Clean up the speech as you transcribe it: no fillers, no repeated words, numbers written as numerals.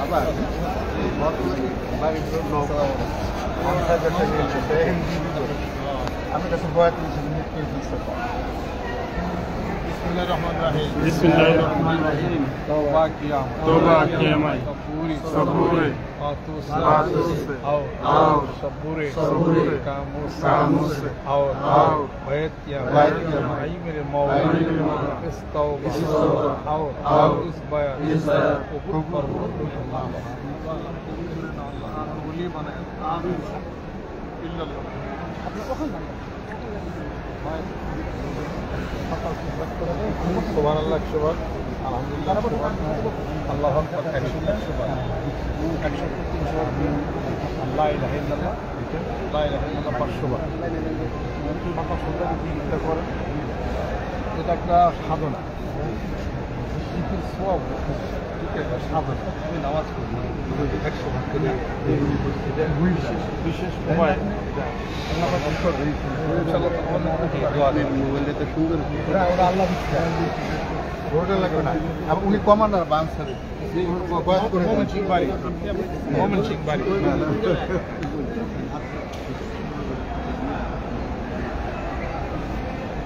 আবার বাড়িগুলোর লোক আমি কাছে বয়াত बिस्मिल्लाहिर्रहमानिर्रहीम तौबा किया मैं सबूरे बातों से और सबूरे कामों से और बैत किया भाई मेरे मौला इस तौबा और इस बयान को कबूल वली बनाए आमीन इल्लल्लाह সুবহানাল্লাহ 100 বার আলহামদুলিল্লাহ আল্লাহু আকবার 100 বার 100 লা ইলাহা ইল্লাল্লাহ লা ইলাহা ইল্লাল্লাহ 500 বার মাথা সোজা চিন্তা করে এটা একটা সাধনা জিকির সওয়াব এটা সাধনা আমি নামাজ পড়ি 100 বার করে বিশেষ সময় আল্লাহ পাক ইনশাআল্লাহ দোয়া দেন মোবাইলটা সুন্দর ওরা আল্লাহ রোডে লাগবে না আর উনি কমান্ডার বানসারে মোমেন সিং বাড়ি